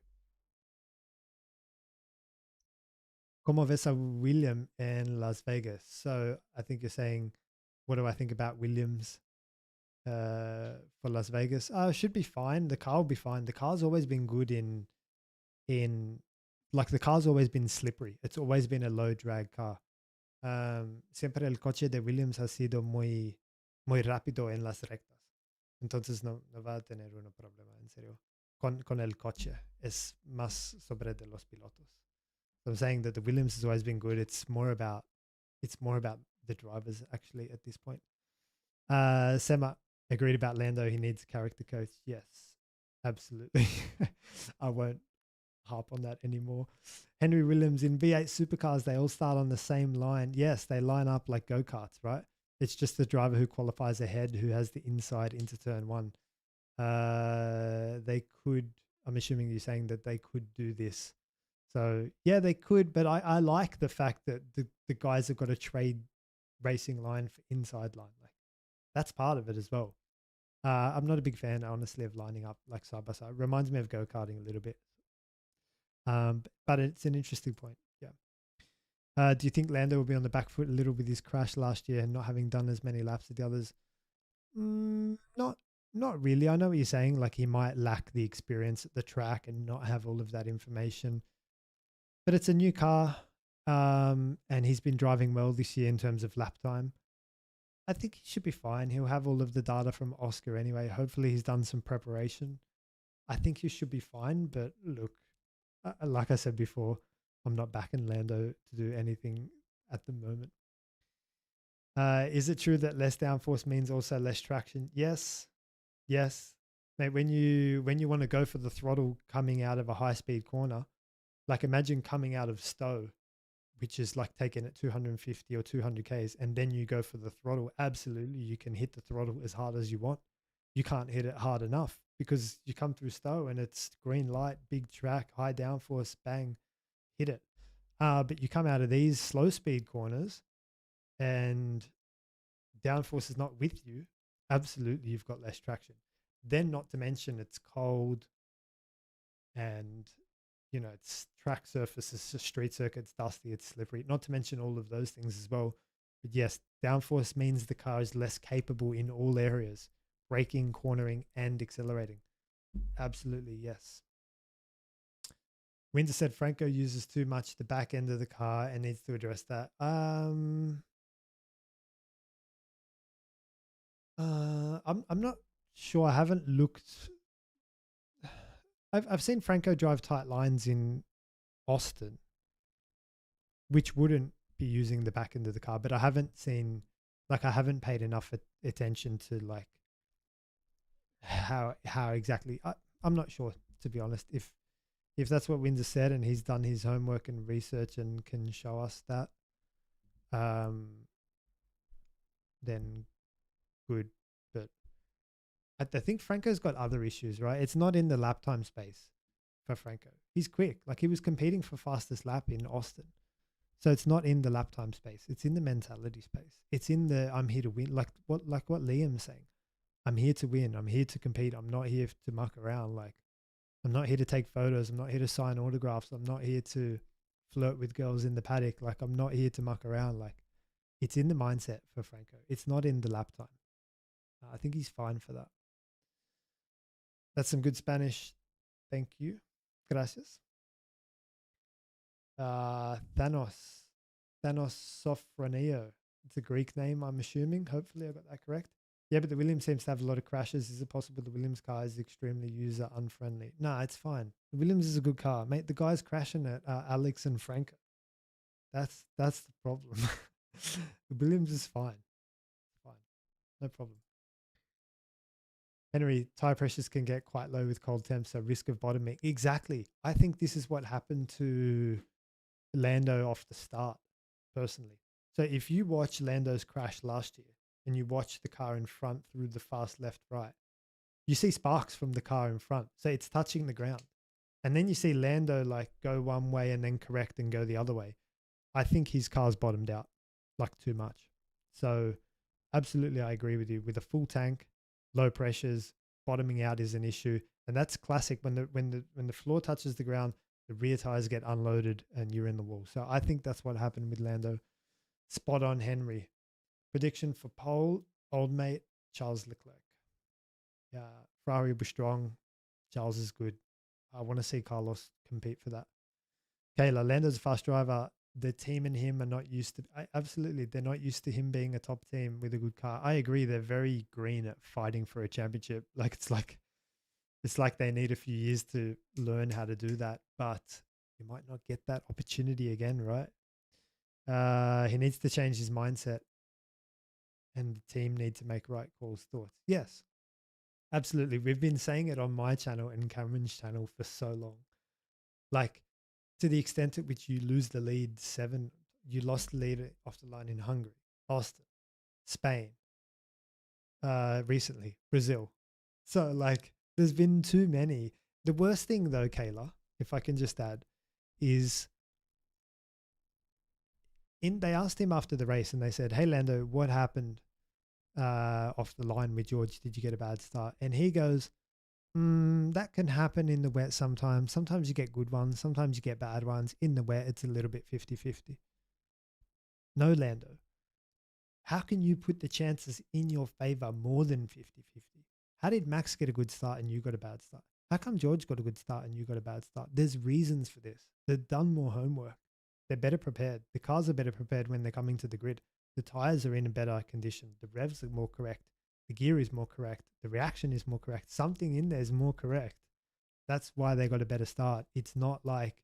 Como ves a William in Las Vegas? So I think you're saying, what do I think about Williams for Las Vegas? Should be fine. The car will be fine. The car's always been good in like the car's always been slippery. It's always been a low drag car. Siempre el coche de Williams ha sido muy rápido en las rectas. Entonces no va a tener un problema, en serio. Con el coche. Es más sobre de los pilotos. So I'm saying that the Williams has always been good. It's more about the drivers actually at this point. Sema agreed about Lando. He needs a character coach. Yes, absolutely. I won't harp on that anymore. Henry Williams in V8 supercars, they all start on the same line. Yes, they line up like go-karts, right? It's just the driver who qualifies ahead who has the inside into turn one. They could, I'm assuming you're saying that they could do this. So yeah, they could, but I like the fact that the guys have got a trade racing line for inside line. Like that's part of it as well. I'm not a big fan, honestly, of lining up like side by side. Reminds me of go-karting a little bit. But it's an interesting point. Yeah. Do you think Lando will be on the back foot a little with his crash last year and not having done as many laps as the others? Not really. I know what you're saying. Like he might lack the experience at the track and not have all of that information. But it's a new car, and he's been driving well this year in terms of lap time. I think he should be fine. He'll have all of the data from Oscar anyway. Hopefully he's done some preparation. I think he should be fine. But look, like I said before, I'm not backing Lando to do anything at the moment. Is it true that less downforce means also less traction? Yes. Mate, when you want to go for the throttle coming out of a high speed corner, like imagine coming out of Stowe, which is like taking it 250 or 200 Ks, and then you go for the throttle. Absolutely, you can hit the throttle as hard as you want. You can't hit it hard enough because you come through Stowe and it's green light, big track, high downforce, bang, hit it. But you come out of these slow speed corners and downforce is not with you. Absolutely, you've got less traction. Then not to mention it's cold and it's track surface, it's a street circuit, it's dusty, it's slippery, not to mention all of those things as well. But yes, downforce means the car is less capable in all areas, braking, cornering, and accelerating. Absolutely, yes. Winter said Franco uses too much the back end of the car and needs to address that. I'm not sure. I haven't looked I've seen Franco drive tight lines in Austin, which wouldn't be using the back end of the car, but I haven't seen, like, I haven't paid enough attention to like how exactly. I'm not sure, to be honest. If that's what Windsor said and he's done his homework and research and can show us that, um, then good. But I think Franco's got other issues, right? It's not in the lap time space for Franco. He's quick. Like, he was competing for fastest lap in Austin. So it's not in the lap time space. It's in the mentality space. It's in the I'm here to win. Like what Liam's saying. I'm here to win. I'm here to compete. I'm not here to muck around. Like, I'm not here to take photos. I'm not here to sign autographs. I'm not here to flirt with girls in the paddock. Like, I'm not here to muck around. Like, it's in the mindset for Franco. It's not in the lap time. I think he's fine for that. That's some good Spanish. Thank you. Gracias. Thanos Sophroneo. It's a Greek name, I'm assuming. Hopefully I got that correct. Yeah, but the Williams seems to have a lot of crashes. Is it possible the Williams car is extremely user unfriendly? No, it's fine. The Williams is a good car, mate. The guys crashing it are Alex and Franco. That's the problem. The Williams is fine. Fine. No problem. Henry, tire pressures can get quite low with cold temps, so risk of bottoming. Exactly. I think this is what happened to Lando off the start, personally. So if you watch Lando's crash last year and you watch the car in front through the fast left right, you see sparks from the car in front. So it's touching the ground. And then you see Lando like go one way and then correct and go the other way. I think his car's bottomed out like too much. So absolutely, I agree with you. With a full tank, low pressures, bottoming out is an issue. And that's classic. When the floor touches the ground, the rear tires get unloaded and you're in the wall. So I think that's what happened with Lando. Spot on, Henry. Prediction for pole, old mate, Charles Leclerc. Yeah, Ferrari was strong. Charles is good. I want to see Carlos compete for that. Kayla, Lando's a fast driver. The team and him are not used to, absolutely, they're not used to him being a top team with a good car. I agree. They're very green at fighting for a championship. It's like they need a few years to learn how to do that, but you might not get that opportunity again, right? He needs to change his mindset and the team need to make right calls. Thoughts? Yes, absolutely. We've been saying it on my channel and Cameron's channel for so long. Like, to the extent at which you lose the lead you lost the lead off the line in Hungary, Austin, Spain, recently, Brazil. So like, there's been too many. The worst thing though, Kayla, if I can just add, is they asked him after the race and they said, "Hey Lando, what happened off the line with George? Did you get a bad start?" And he goes, that can happen in the wet sometimes. Sometimes you get good ones. Sometimes you get bad ones. In the wet, it's a little bit 50-50. No, Lando. How can you put the chances in your favor more than 50-50? How did Max get a good start and you got a bad start? How come George got a good start and you got a bad start? There's reasons for this. They've done more homework. They're better prepared. The cars are better prepared when they're coming to the grid. The tires are in a better condition. The revs are more correct. The gear is more correct. The reaction is more correct. Something in there is more correct. That's why they got a better start. It's not like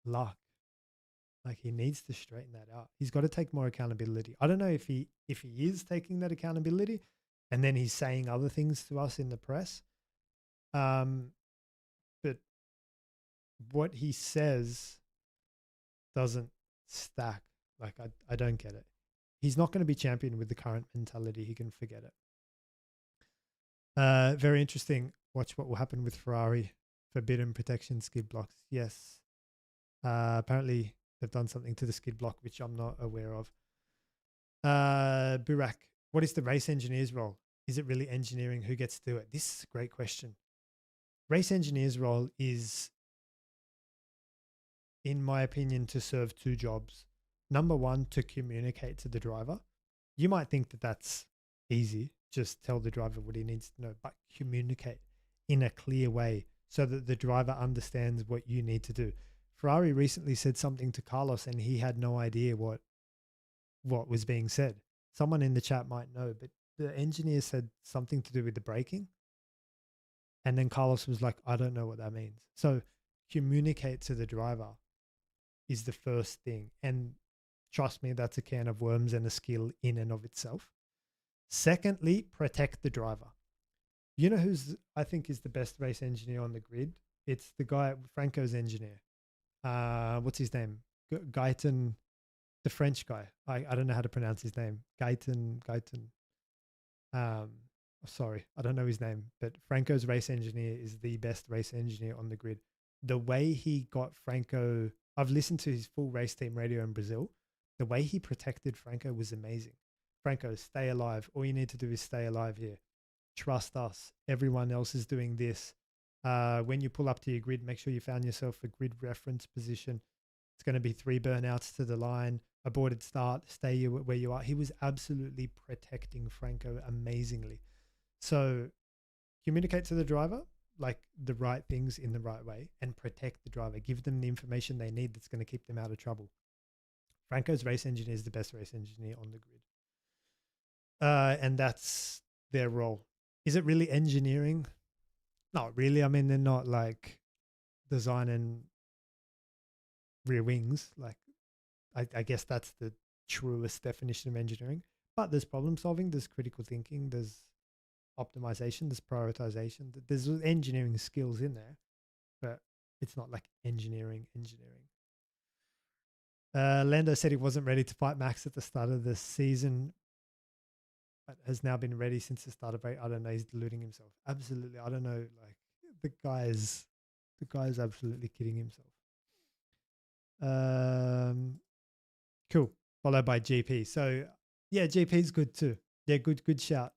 luck. Like, he needs to straighten that out. He's got to take more accountability. I don't know if he is taking that accountability and then he's saying other things to us in the press. But what he says doesn't stack. Like, I don't get it. He's not going to be champion with the current mentality. He can forget it. Very interesting. Watch what will happen with Ferrari. Forbidden protection skid blocks. Yes. Apparently they've done something to the skid block, which I'm not aware of. Burak, what is the race engineer's role? Is it really engineering? Who gets to do it? This is a great question. Race engineer's role is, in my opinion, to serve two jobs. Number one, to communicate to the driver. You might think that that's easy. Just tell the driver what he needs to know, but communicate in a clear way so that the driver understands what you need to do. Ferrari recently said something to Carlos and he had no idea what was being said. Someone in the chat might know, but the engineer said something to do with the braking. And then Carlos was like, I don't know what that means. So communicate to the driver is the first thing. And trust me, that's a can of worms and a skill in and of itself. Secondly, protect the driver. You know who's I think is the best race engineer on the grid? It's the guy, Franco's engineer. What's his name? Guyton, the French guy. I don't know how to pronounce his name. Guyton. Um, sorry, I don't know his name, but Franco's race engineer is the best race engineer on the grid. The way he got Franco, I've listened to his full race team radio in Brazil. The way he protected Franco was amazing. Franco, stay alive. All you need to do is stay alive here. Trust us. Everyone else is doing this. When you pull up to your grid, make sure you found yourself a grid reference position. It's going to be 3 burnouts to the line, aborted start, stay where you are. He was absolutely protecting Franco amazingly. So communicate to the driver, like the right things in the right way, and protect the driver. Give them the information they need that's going to keep them out of trouble. Franco's race engineer is the best race engineer on the grid. And that's their role. Is it really engineering? Not really. I mean, they're not like designing rear wings. Like, I guess that's the truest definition of engineering. But there's problem solving, there's critical thinking, there's optimization, there's prioritization. There's engineering skills in there, but it's not like engineering. Lando said he wasn't ready to fight Max at the start of the season, but has now been ready since the start of break. I don't know. He's deluding himself. Absolutely. I don't know. Like the guy's absolutely kidding himself. Cool. Followed by GP. So yeah, GP's good too. Yeah, good shout.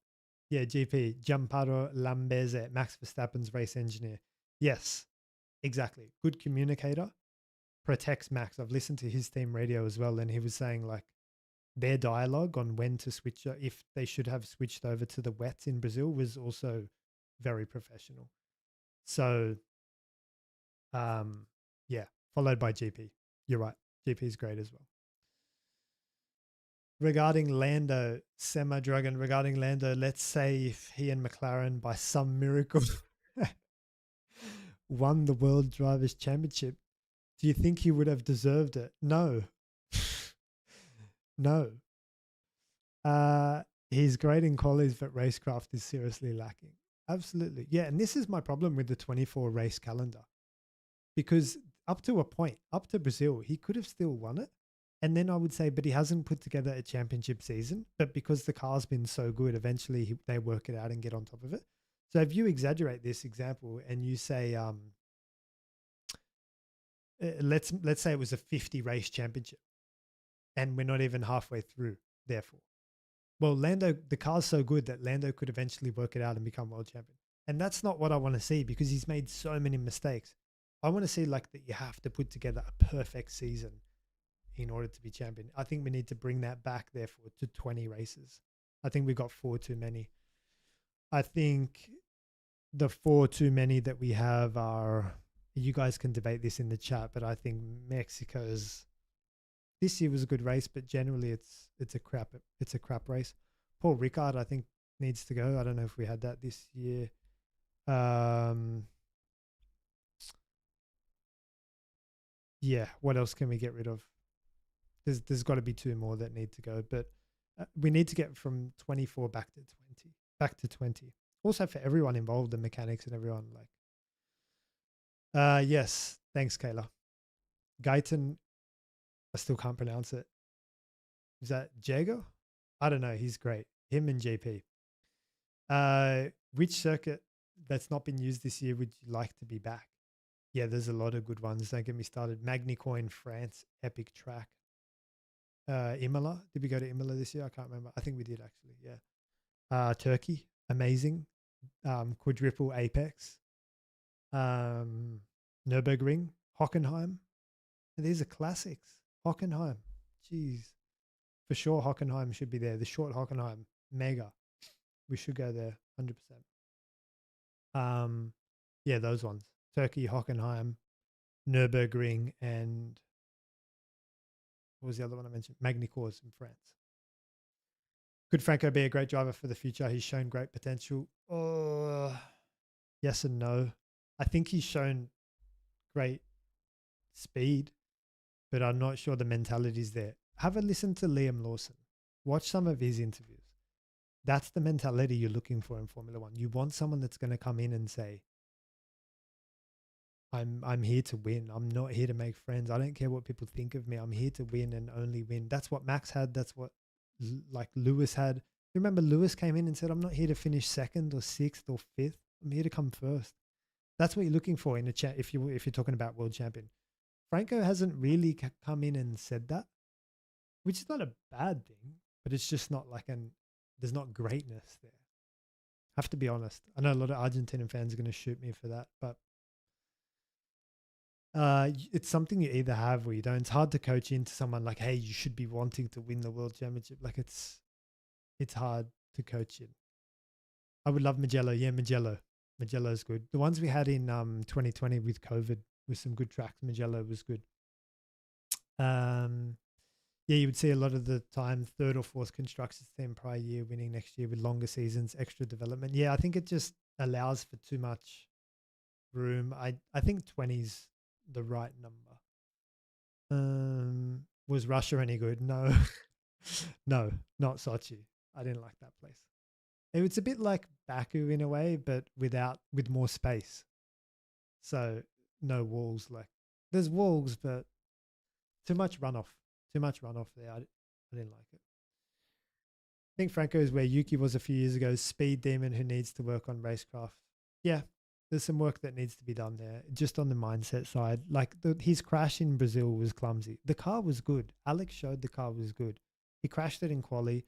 Yeah, GP, Giampaolo Lambese, Max Verstappen's race engineer. Yes, exactly. Good communicator, protects Max. I've listened to his team radio as well, and he was saying like their dialogue on when to switch, if they should have switched over to the wets in Brazil, was also very professional. So, yeah, followed by GP. You're right. GP is great as well. Regarding Lando, Semi-Dragon, regarding Lando, let's say if he and McLaren by some miracle won the World Drivers' Championship, do you think he would have deserved it? No. No. He's great in qualies, but racecraft is seriously lacking. Absolutely. Yeah, and this is my problem with the 24 race calendar. Because up to a point, up to Brazil, he could have still won it. And then I would say, but he hasn't put together a championship season. But because the car's been so good, eventually they work it out and get on top of it. So if you exaggerate this example and you say, let's say it was a 50 race championship, and we're not even halfway through. Therefore, well, Lando, the car's so good that Lando could eventually work it out and become world champion. And that's not what I want to see because he's made so many mistakes. I want to see like that you have to put together a perfect season in order to be champion. I think we need to bring that back, therefore, to 20 races. I think we got 4 too many. I think the 4 too many that we have are, you guys can debate this in the chat, but I think Mexico's, this year was a good race, but generally it's a crap race. Paul Ricard, I think, needs to go. I don't know if we had that this year. Yeah, what else can we get rid of? There's got to be 2 more that need to go, but we need to get from 24 back to 20. Also for everyone involved, the mechanics and everyone, like. Yes, thanks, Kayla. Guyton, I still can't pronounce it. Is that Jago? I don't know. He's great. Him and JP. Which circuit that's not been used this year would you like to be back? Yeah, there's a lot of good ones. Don't get me started. Magny-Cours in France, epic track. Imola. Did we go to Imola this year? I can't remember. I think we did actually. Yeah. Turkey, amazing. Quadruple Apex. Nürburgring, Hockenheim. These are classics. Hockenheim. Jeez. For sure, Hockenheim should be there. The short Hockenheim, mega. We should go there, 100%. Yeah, those ones. Turkey, Hockenheim, Nürburgring, and what was the other one I mentioned? Magny-Cours in France. Could Franco be a great driver for the future? He's shown great potential. Yes and no. I think he's shown great speed, but I'm not sure the mentality's there. Have a listen to Liam Lawson. Watch some of his interviews. That's the mentality you're looking for in Formula One. You want someone that's going to come in and say, I'm here to win. I'm not here to make friends. I don't care what people think of me. I'm here to win and only win. That's what Max had. That's what like Lewis had. Remember Lewis came in and said, I'm not here to finish second or sixth or fifth. I'm here to come first. That's what you're looking for in a chat if you're talking about world champion. Franco hasn't really come in and said that, which is not a bad thing, but it's just not like there's not greatness there. I have to be honest. I know a lot of Argentinian fans are going to shoot me for that, but it's something you either have or you don't. It's hard to coach into someone like, hey, you should be wanting to win the world championship. Like it's hard to coach in. I would love Mugello. Yeah, Mugello. Mugello's good. The ones we had in 2020 with COVID with some good tracks, Mugello was good. Yeah, you would see a lot of the time third or fourth constructors team prior year winning next year with longer seasons, extra development. Yeah, I think it just allows for too much room. I think 20's the right number. Was Russia any good? No. No, not Sochi. I didn't like that place. It's a bit like Baku in a way, but with more space. So no walls. Like there's walls, but too much runoff. Too much runoff there. I didn't like it. I think Franco is where Yuki was a few years ago. Speed demon who needs to work on racecraft. Yeah, there's some work that needs to be done there, just on the mindset side. Like his crash in Brazil was clumsy. The car was good. Alex showed the car was good. He crashed it in quali,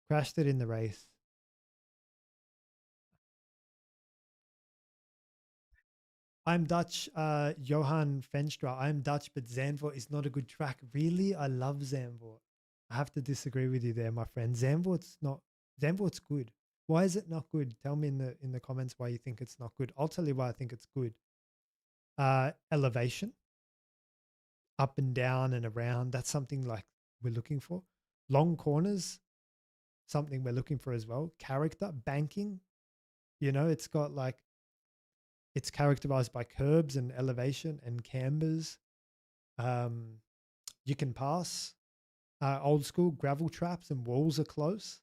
crashed it in the race. I'm Dutch, Johan Venstra. I'm Dutch, but Zandvoort is not a good track. Really? I love Zandvoort. I have to disagree with you there, my friend. Zandvoort's good. Why is it not good? Tell me in the comments why you think it's not good. I'll tell you why I think it's good. Elevation, up and down and around. That's something like we're looking for. Long corners, something we're looking for as well. Character, banking. It's got like it's characterized by curbs and elevation and cambers. You can pass. Old school gravel traps and walls are close.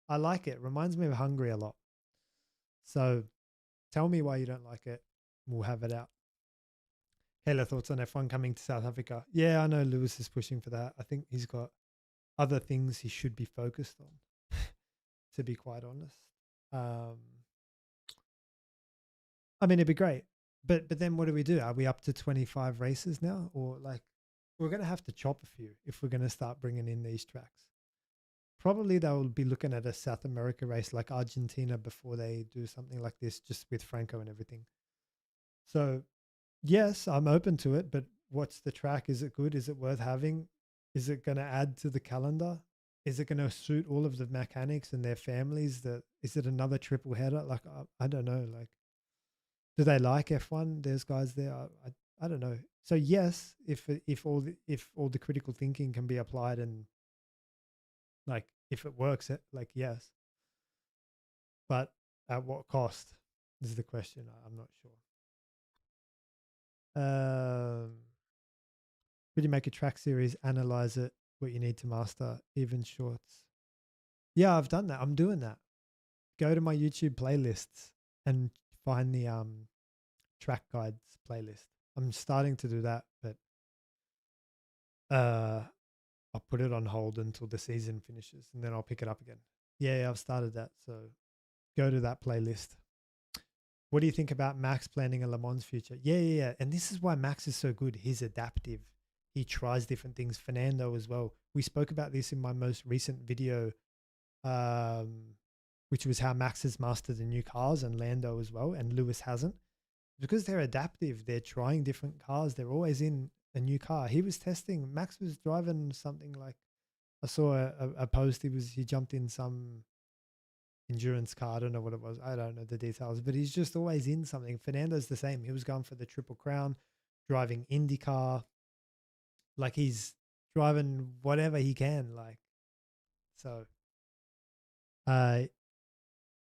I like it. Reminds me of Hungary a lot. So tell me why you don't like it. We'll have it out. Kayla, thoughts on F1 coming to South Africa? Yeah, I know Lewis is pushing for that. I think he's got other things he should be focused on, to be quite honest. I mean, it'd be great. But then what do we do? Are we up to 25 races now? Or like we're going to have to chop a few if we're going to start bringing in these tracks. Probably they'll be looking at a South America race like Argentina before they do something like this, just with Franco and everything. So, yes, I'm open to it, but what's the track? Is it good? Is it worth having? Is it going to add to the calendar? Is it going to suit all of the mechanics and their families? Is it another triple header? Like, I don't know. Like, do they like F1? There's guys there. I don't know. So yes, if all the critical thinking can be applied and like if it works, like yes. But at what cost is the question. I'm not sure. Could you make a track series, analyze it, what you need to master, even shorts? Yeah, I've done that. I'm doing that. Go to my YouTube playlists and find the track guides playlist. I'm starting to do that, but I'll put it on hold until the season finishes and then I'll pick it up again. Yeah, I've started that. So go to that playlist. What do you think about Max planning a Le Mans future? Yeah. And this is why Max is so good. He's adaptive. He tries different things. Fernando as well. We spoke about this in my most recent video, which was how Max has mastered the new cars and Lando as well, and Lewis hasn't. Because they're adaptive. They're trying different cars. They're always in a new car. He was testing. Max was driving something like, I saw a post. He jumped in some endurance car. I don't know what it was. I don't know the details, but he's just always in something. Fernando's the same. He was going for the Triple Crown, driving IndyCar. Like he's driving whatever he can. Like, so,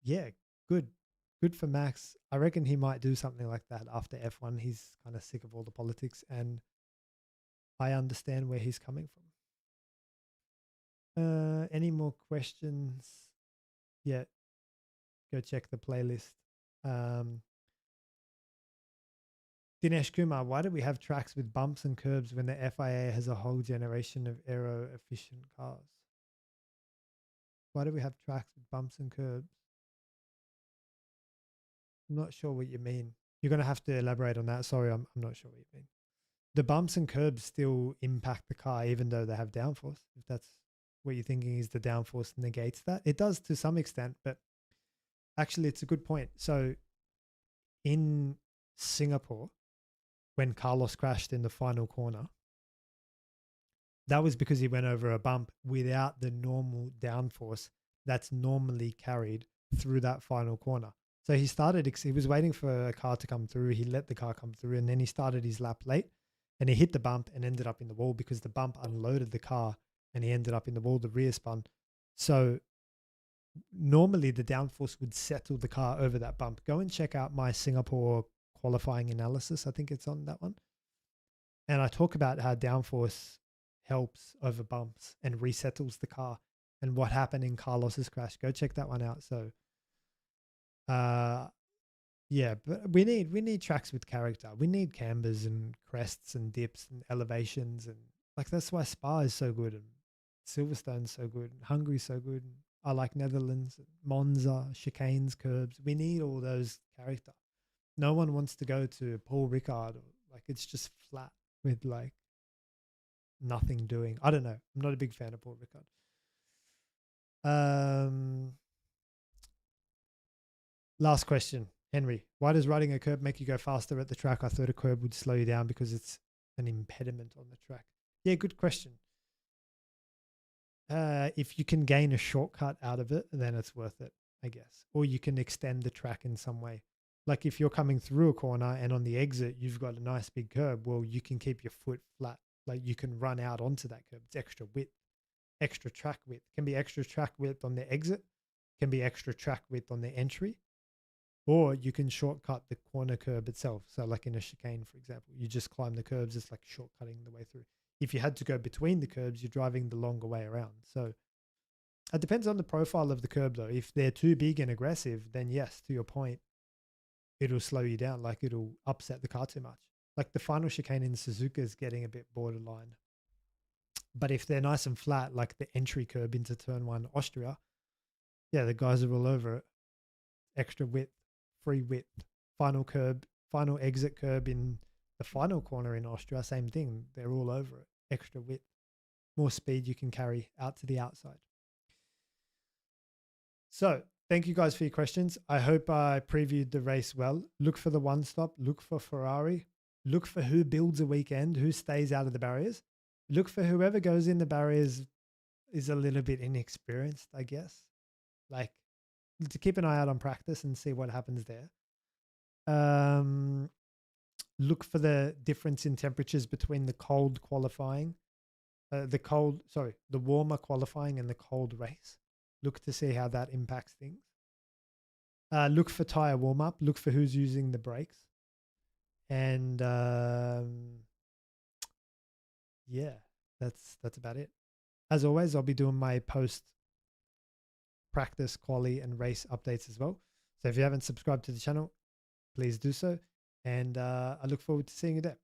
yeah, good. Good for Max. I reckon he might do something like that after F1. He's kind of sick of all the politics, and I understand where he's coming from. Any more questions? Yeah, go check the playlist. Dinesh Kumar, why do we have tracks with bumps and curbs when the FIA has a whole generation of aero-efficient cars? Why do we have tracks with bumps and curbs? I'm not sure what you mean. You're going to have to elaborate on that. Sorry, I'm not sure what you mean. The bumps and curbs still impact the car even though they have downforce. If that's what you're thinking is the downforce negates that. It does to some extent, but actually it's a good point. So in Singapore, when Carlos crashed in the final corner, that was because he went over a bump without the normal downforce that's normally carried through that final corner. So he was waiting for a car to come through. He let the car come through and then he started his lap late and he hit the bump and ended up in the wall because the bump unloaded the car and he ended up in the wall, the rear spun. So normally the downforce would settle the car over that bump. Go and check out my Singapore qualifying analysis. I think it's on that one. And I talk about how downforce helps over bumps and resettles the car and what happened in Carlos's crash. Go check that one out. So yeah, but we need tracks with character. We need cambers and crests and dips and elevations, and like that's why Spa is so good and Silverstone's so good and Hungary's so good. And I like Netherlands, Monza, chicanes, curbs. We need all those character. No one wants to go to Paul Ricard, or like it's just flat with like nothing doing. I don't know. I'm not a big fan of Paul Ricard. Last question, Henry. Why does riding a curb make you go faster at the track? I thought a curb would slow you down because it's an impediment on the track. Yeah, good question. If you can gain a shortcut out of it, then it's worth it, I guess. Or you can extend the track in some way. Like if you're coming through a corner and on the exit, you've got a nice big curb, well, you can keep your foot flat. Like you can run out onto that curb. It's extra width, extra track width. Can be extra track width on the exit, can be extra track width on the entry, or you can shortcut the corner curb itself. So like in a chicane, for example, you just climb the curbs. It's like shortcutting the way through. If you had to go between the curbs, you're driving the longer way around. So it depends on the profile of the curb though. If they're too big and aggressive, then yes, to your point, it'll slow you down. Like it'll upset the car too much. Like the final chicane in Suzuka is getting a bit borderline. But if they're nice and flat, like the entry curb into turn 1 Austria, yeah, the guys are all over it. Extra width, free width, final curb, final exit curb in the final corner in Austria, same thing. They're all over it. Extra width, more speed you can carry out to the outside. So thank you guys for your questions. I hope I previewed the race well. Look for the one stop, look for Ferrari, look for who builds a weekend, who stays out of the barriers. Look for whoever goes in the barriers is a little bit inexperienced, I guess. Like to keep an eye out on practice and see what happens there. Look for the difference in temperatures between the cold qualifying, the warmer qualifying and the cold race. Look to see how that impacts things. Look for tire warm up. Look for who's using the brakes. And yeah, that's about it. As always, I'll be doing my post practice, quali, and race updates as well. So if you haven't subscribed to the channel, please do so. And I look forward to seeing you there.